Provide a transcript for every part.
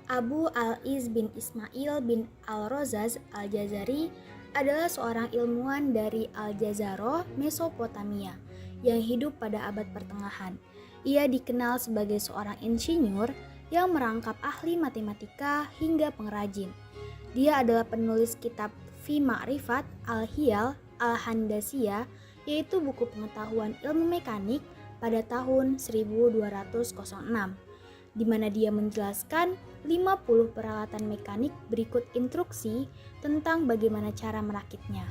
Abu al-Iz bin Ismail bin al-Rozaz al-Jazari adalah seorang ilmuwan dari Al-Jazaro, Mesopotamia, yang hidup pada abad pertengahan. Ia dikenal sebagai seorang insinyur yang merangkap ahli matematika hingga pengrajin. Dia adalah penulis kitab Fi Ma'rifat al-Hiyal al-Handasiyah, yaitu buku pengetahuan ilmu mekanik pada tahun 1206, di mana dia menjelaskan 50 peralatan mekanik berikut instruksi tentang bagaimana cara merakitnya.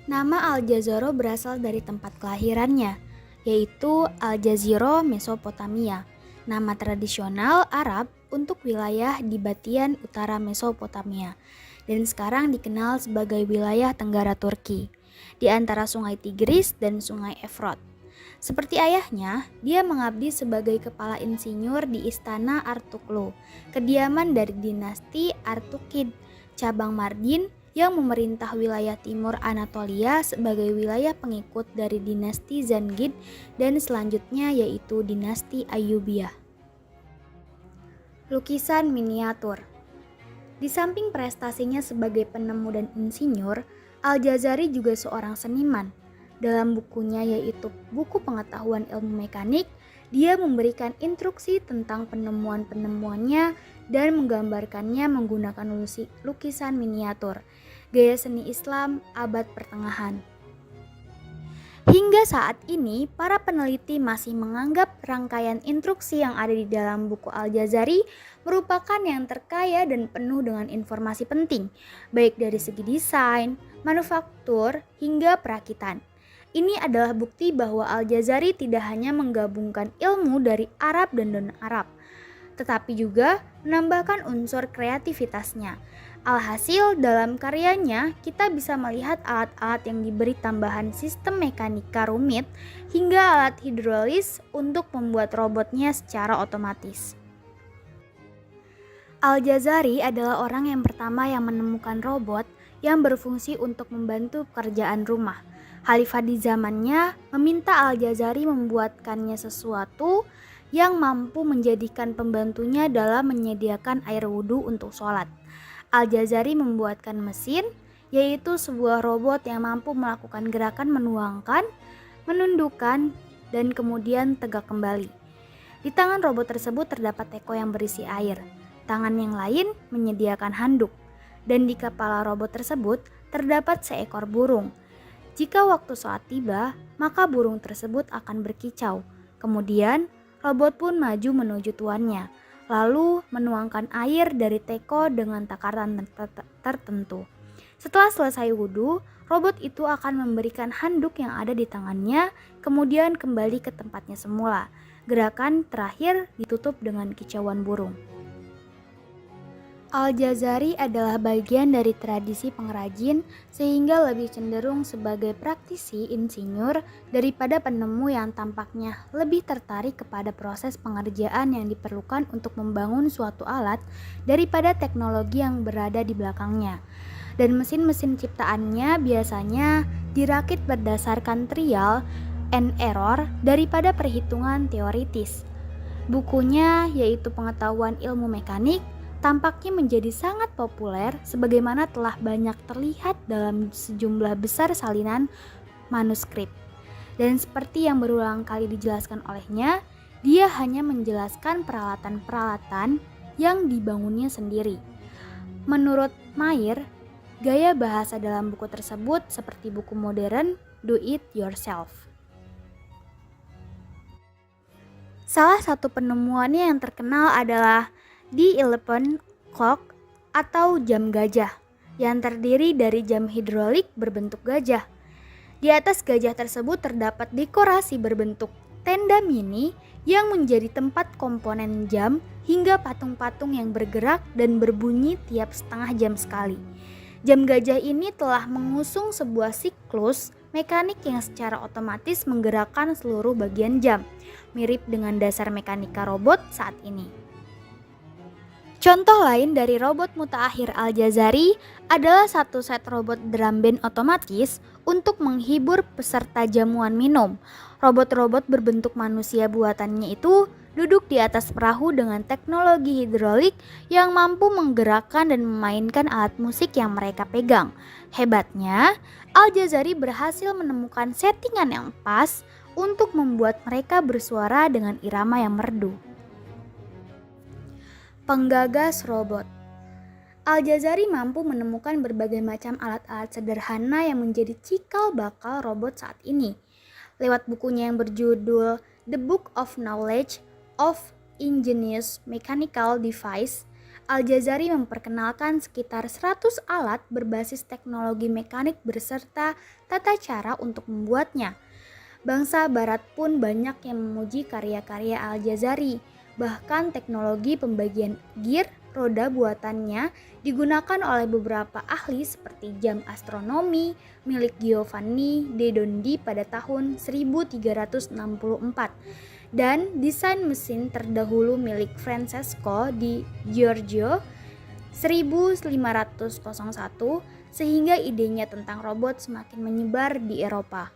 Nama Al-Jazaro berasal dari tempat kelahirannya, yaitu Al-Jaziro, Mesopotamia, nama tradisional Arab untuk wilayah di bagian utara Mesopotamia, dan sekarang dikenal sebagai wilayah Tenggara Turki, di antara Sungai Tigris dan Sungai Efrat. Seperti ayahnya, dia mengabdi sebagai kepala insinyur di Istana Artuklu, kediaman dari dinasti Artukid, cabang Mardin yang memerintah wilayah timur Anatolia sebagai wilayah pengikut dari dinasti Zangid dan selanjutnya yaitu dinasti Ayyubiyah. Lukisan miniatur. Di samping prestasinya sebagai penemu dan insinyur, Al-Jazari juga seorang seniman. Dalam bukunya yaitu Buku Pengetahuan Ilmu Mekanik, dia memberikan instruksi tentang penemuan-penemuannya dan menggambarkannya menggunakan lukisan miniatur, gaya seni Islam abad pertengahan. Hingga saat ini, para peneliti masih menganggap rangkaian instruksi yang ada di dalam buku Al-Jazari merupakan yang terkaya dan penuh dengan informasi penting, baik dari segi desain, manufaktur, hingga perakitan. Ini adalah bukti bahwa Al-Jazari tidak hanya menggabungkan ilmu dari Arab dan non-Arab, tetapi juga menambahkan unsur kreativitasnya. Alhasil, dalam karyanya kita bisa melihat alat-alat yang diberi tambahan sistem mekanika rumit hingga alat hidrolis untuk membuat robotnya secara otomatis. Al-Jazari adalah orang yang pertama yang menemukan robot yang berfungsi untuk membantu pekerjaan rumah. Khalifah di zamannya meminta Al-Jazari membuatkannya sesuatu yang mampu menjadikan pembantunya dalam menyediakan air wudhu untuk sholat. Al-Jazari membuatkan mesin, yaitu sebuah robot yang mampu melakukan gerakan menuangkan, menundukkan, dan kemudian tegak kembali. Di tangan robot tersebut terdapat teko yang berisi air, tangan yang lain menyediakan handuk, dan di kepala robot tersebut terdapat seekor burung. Jika waktu sholat tiba, maka burung tersebut akan berkicau. Kemudian, robot pun maju menuju tuannya, lalu menuangkan air dari teko dengan takaran tertentu. Setelah selesai wudhu, robot itu akan memberikan handuk yang ada di tangannya, kemudian kembali ke tempatnya semula. Gerakan terakhir ditutup dengan kicauan burung. Al-Jazari adalah bagian dari tradisi pengrajin sehingga lebih cenderung sebagai praktisi insinyur daripada penemu yang tampaknya lebih tertarik kepada proses pengerjaan yang diperlukan untuk membangun suatu alat daripada teknologi yang berada di belakangnya. Dan mesin-mesin ciptaannya biasanya dirakit berdasarkan trial and error daripada perhitungan teoritis. Bukunya yaitu Pengetahuan Ilmu Mekanik tampaknya menjadi sangat populer sebagaimana telah banyak terlihat dalam sejumlah besar salinan manuskrip. Dan seperti yang berulang kali dijelaskan olehnya, dia hanya menjelaskan peralatan-peralatan yang dibangunnya sendiri. Menurut Mayer, gaya bahasa dalam buku tersebut seperti buku modern do it yourself. Salah satu penemuannya yang terkenal adalah The Elephant Clock atau jam gajah yang terdiri dari jam hidrolik berbentuk gajah. Di atas gajah tersebut terdapat dekorasi berbentuk tenda mini yang menjadi tempat komponen jam hingga patung-patung yang bergerak dan berbunyi tiap setengah jam sekali. Jam gajah ini telah mengusung sebuah siklus mekanik yang secara otomatis menggerakkan seluruh bagian jam, mirip dengan dasar mekanika robot saat ini. Contoh lain dari robot mutaakhir Al-Jazari adalah satu set robot drum band otomatis untuk menghibur peserta jamuan minum. Robot-robot berbentuk manusia buatannya itu duduk di atas perahu dengan teknologi hidrolik yang mampu menggerakkan dan memainkan alat musik yang mereka pegang. Hebatnya, Al-Jazari berhasil menemukan settingan yang pas untuk membuat mereka bersuara dengan irama yang merdu. Penggagas robot. Al-Jazari mampu menemukan berbagai macam alat-alat sederhana yang menjadi cikal bakal robot saat ini. Lewat bukunya yang berjudul The Book of Knowledge of Ingenious Mechanical Device, Al-Jazari memperkenalkan sekitar 100 alat berbasis teknologi mekanik beserta tata cara untuk membuatnya. Bangsa Barat pun banyak yang memuji karya-karya Al-Jazari. Bahkan teknologi pembagian gear roda buatannya digunakan oleh beberapa ahli seperti jam astronomi milik Giovanni de Dondi pada tahun 1364 dan desain mesin terdahulu milik Francesco di Giorgio 1501 sehingga idenya tentang robot semakin menyebar di Eropa.